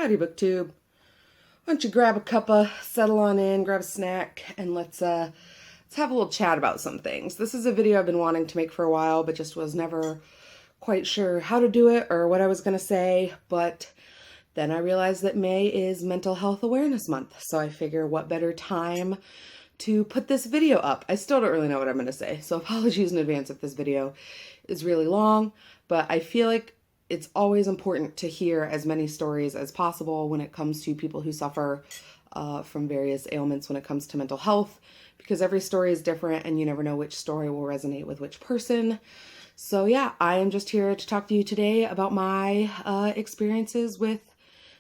Howdy, BookTube. Why don't you grab a cuppa, settle on in, grab a snack, and let's have a little chat about some things. This is a video I've been wanting to make for a while, but just was never quite sure how to do it or what I was going to say. But then I realized that May is Mental Health Awareness Month, so I figure what better time to put this video up. I still don't really know what I'm going to say, so apologies in advance if this video is really long, but I feel like it's always important to hear as many stories as possible when it comes to people who suffer from various ailments when it comes to mental health, because every story is different and you never know which story will resonate with which person. So yeah, I am just here to talk to you today about my experiences with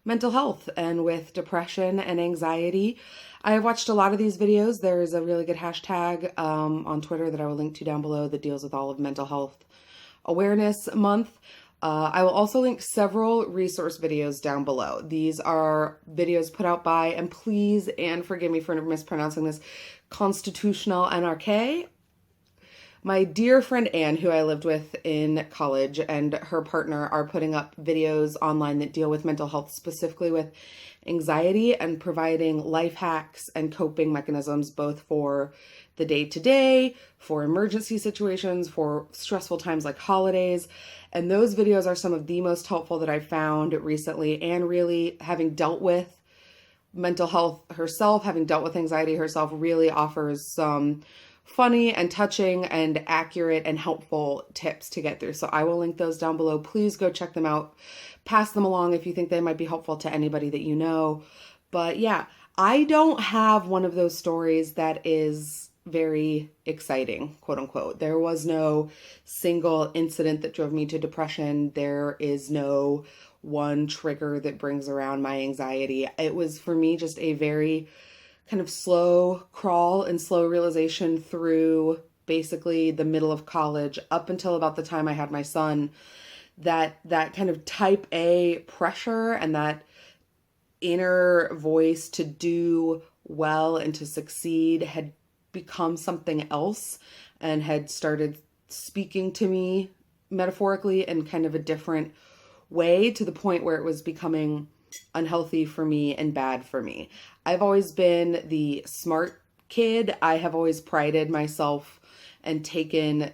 mental health and with depression and anxiety. I have watched a lot of these videos. There's a really good hashtag on Twitter that I will link to down below that deals with all of Mental Health Awareness Month. I will also link several resource videos down below. These are videos put out by, and please, and forgive me for mispronouncing this, Constitutional NRK. My dear friend Anne, who I lived with in college, and her partner are putting up videos online that deal with mental health, specifically with anxiety, and providing life hacks and coping mechanisms, both for the day-to-day, for emergency situations, for stressful times like holidays. And those videos are some of the most helpful that I've found recently. And really, having dealt with mental health herself, having dealt with anxiety herself, really offers some funny and touching and accurate and helpful tips to get through. So I will link those down below. Please go check them out. Pass them along if you think they might be helpful to anybody that you know. But yeah, I don't have one of those stories that is very exciting, quote unquote. There was no single incident that drove me to depression. There is no one trigger that brings around my anxiety. It was for me just a very kind of slow crawl and slow realization through basically the middle of college up until about the time I had my son, that kind of type A pressure and that inner voice to do well and to succeed had become something else and had started speaking to me metaphorically in kind of a different way, to the point where it was becoming unhealthy for me and bad for me. I've always been the smart kid. I have always prided myself and taken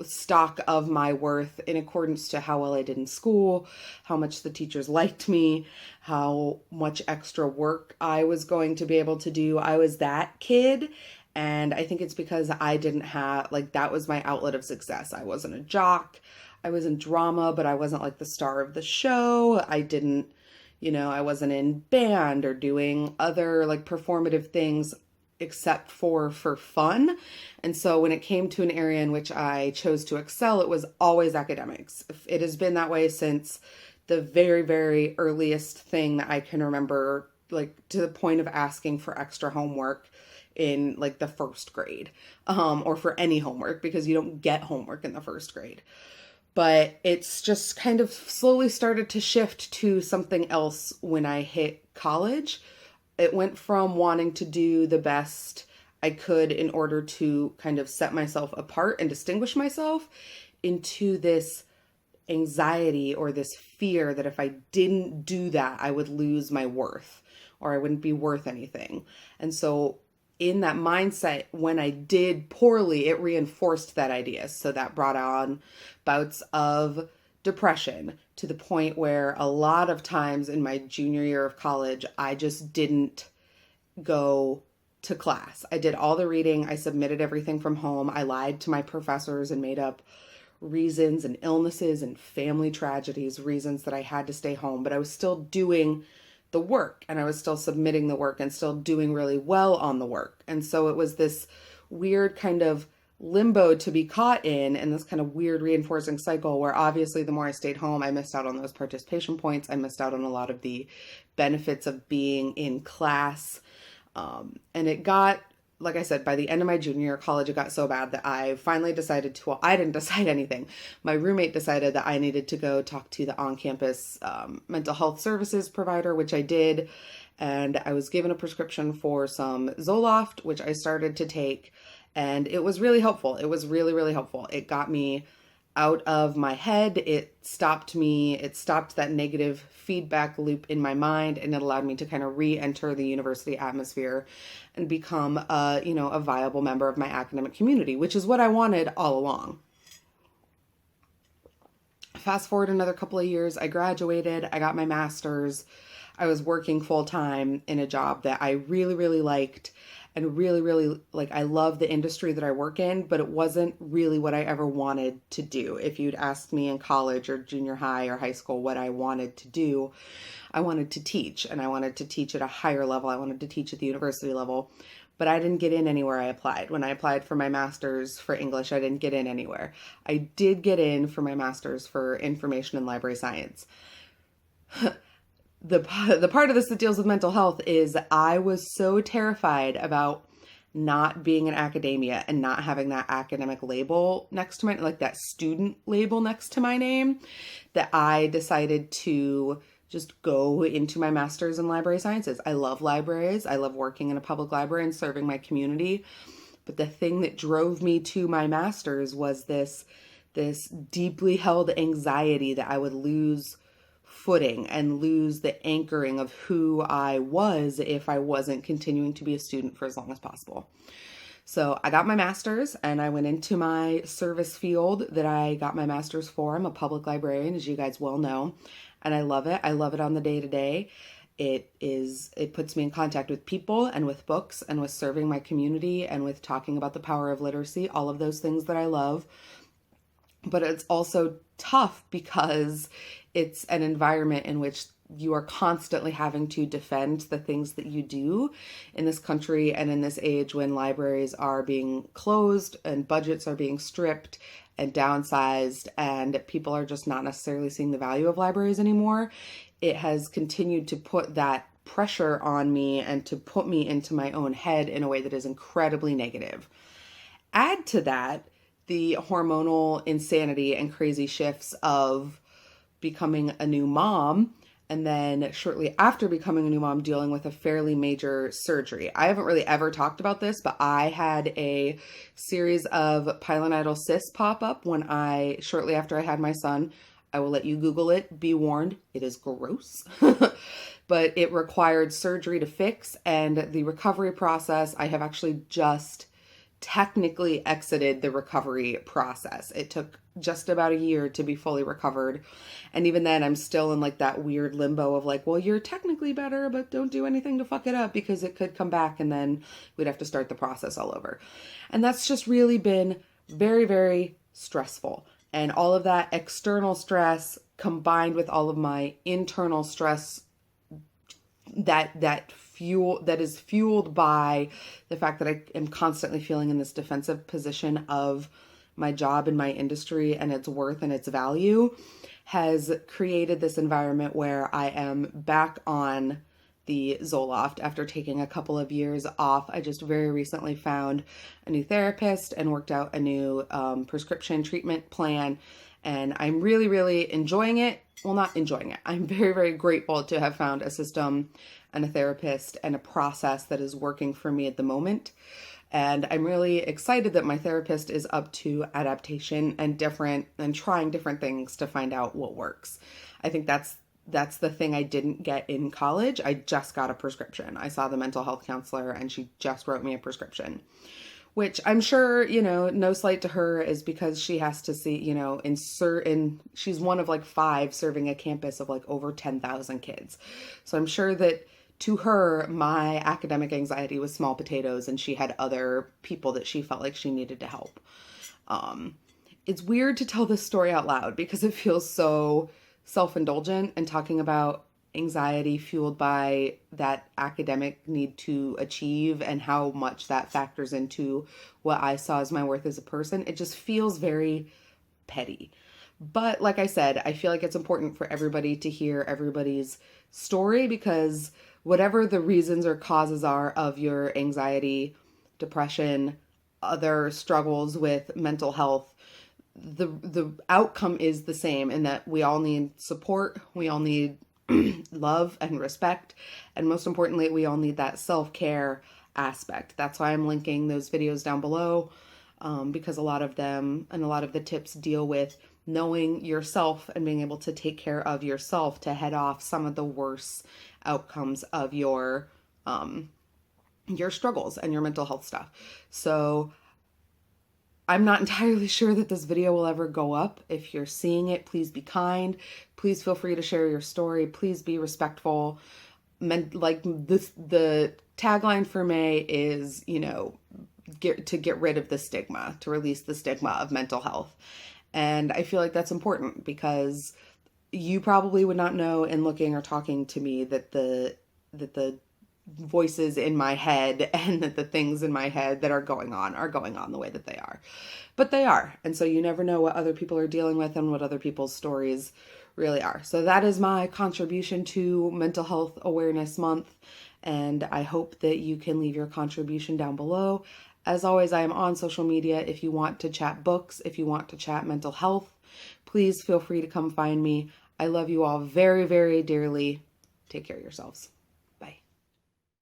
stock of my worth in accordance to how well I did in school, how much the teachers liked me, how much extra work I was going to be able to do. I was that kid. And I think it's because I didn't have, like, that was my outlet of success. I wasn't a jock. I was in drama, but I wasn't like the star of the show. I didn't, I wasn't in band or doing other like performative things except for fun. And so when it came to an area in which I chose to excel, it was always academics. It has been that way since the very, very earliest thing that I can remember, like to the point of asking for extra homework in like the first grade, or for any homework, because you don't get homework in the first grade. But it's just kind of slowly started to shift to something else when I hit college. It went from wanting to do the best I could in order to kind of set myself apart and distinguish myself, into this anxiety or this fear that if I didn't do that, I would lose my worth or I wouldn't be worth anything. And so in that mindset, when I did poorly, it reinforced that idea. So that brought on bouts of depression, to the point where a lot of times in my junior year of college, I just didn't go to class. I did all the reading. I submitted everything from home. I lied to my professors and made up reasons and illnesses and family tragedies, reasons that I had to stay home, but I was still doing the work and I was still submitting the work and still doing really well on the work. And so it was this weird kind of limbo to be caught in, and this kind of weird reinforcing cycle where obviously the more I stayed home, I missed out on those participation points. I missed out on a lot of the benefits of being in class. And it got, like I said, by the end of my junior year of college, it got so bad that I finally decided to, well, I didn't decide anything. My roommate decided that I needed to go talk to the on-campus mental health services provider, which I did. And I was given a prescription for some Zoloft, which I started to take. And it was really helpful. It was really, really helpful. It got me out of my head. It stopped that negative feedback loop in my mind, and it allowed me to kind of re-enter the university atmosphere and become a viable member of my academic community, which is what I wanted all along. Fast forward another couple of years, I graduated, I got my master's. I was working full time in a job that I really, really liked, and really, really, like, I love the industry that I work in, but it wasn't really what I ever wanted to do. If you'd asked me in college or junior high or high school what I wanted to do, I wanted to teach, and I wanted to teach at a higher level. I wanted to teach at the university level, but I didn't get in anywhere I applied. When I applied for my master's for English, I didn't get in anywhere. I did get in for my master's for information and library science. The part of this that deals with mental health is I was so terrified about not being in academia and not having that academic label next to my, like that student label next to my name, that I decided to just go into my master's in library sciences. I love libraries. I love working in a public library and serving my community. But the thing that drove me to my master's was this deeply held anxiety that I would lose footing and lose the anchoring of who I was if I wasn't continuing to be a student for as long as possible. So I got my master's and I went into my service field that I got my master's for. I'm a public librarian, as you guys well know, and I love it. I love it on the day to day. It puts me in contact with people and with books and with serving my community and with talking about the power of literacy, all of those things that I love. But it's also tough because it's an environment in which you are constantly having to defend the things that you do in this country and in this age when libraries are being closed and budgets are being stripped and downsized and people are just not necessarily seeing the value of libraries anymore. It has continued to put that pressure on me and to put me into my own head in a way that is incredibly negative. Add to that the hormonal insanity and crazy shifts of becoming a new mom, and then shortly after becoming a new mom, dealing with a fairly major surgery. I haven't really ever talked about this, but I had a series of pilonidal cysts pop up shortly after I had my son. I will let you Google it. Be warned, it is gross. But it required surgery to fix, and the recovery process, I have actually just technically exited the recovery process. It took just about a year to be fully recovered. And even then, I'm still in like that weird limbo of like, well, you're technically better, but don't do anything to fuck it up because it could come back and then we'd have to start the process all over. And that's just really been very, very stressful. And all of that external stress combined with all of my internal stress that is fueled by the fact that I am constantly feeling in this defensive position of my job and my industry and its worth and its value, has created this environment where I am back on the Zoloft after taking a couple of years off. I just very recently found a new therapist and worked out a new prescription treatment plan, and I'm really, really enjoying it. Well, not enjoying it. I'm very, very grateful to have found a system and a therapist and a process that is working for me at the moment. And I'm really excited that my therapist is up to adaptation and trying different things to find out what works. I think that's the thing I didn't get in college. I just got a prescription. I saw the mental health counselor and she just wrote me a prescription, which I'm sure, no slight to her, is because she has to see, she's one of like 5 serving a campus of like over 10,000 kids. So I'm sure that to her, my academic anxiety was small potatoes and she had other people that she felt like she needed to help. It's weird to tell this story out loud because it feels so self-indulgent and talking about anxiety fueled by that academic need to achieve and how much that factors into what I saw as my worth as a person. It just feels very petty. But like I said, I feel like it's important for everybody to hear everybody's story, because whatever the reasons or causes are of your anxiety, depression, other struggles with mental health, the outcome is the same, in that we all need support, we all need love and respect, and most importantly, we all need that self-care aspect. That's why I'm linking those videos down below. because a lot of them and a lot of the tips deal with knowing yourself and being able to take care of yourself to head off some of the worst outcomes of your struggles and your mental health stuff. So I'm not entirely sure that this video will ever go up. If you're seeing it, please be kind. Please feel free to share your story. Please be respectful. Like the tagline for May is, you know, get rid of the stigma, to release the stigma of mental health. And I feel like that's important because you probably would not know in looking or talking to me that the voices in my head and that the things in my head that are going on the way that they are. But they are. And so you never know what other people are dealing with and what other people's stories really are. So that is my contribution to Mental Health Awareness Month. And I hope that you can leave your contribution down below. As always, I am on social media. If you want to chat books, if you want to chat mental health, please feel free to come find me. I love you all very, very dearly. Take care of yourselves.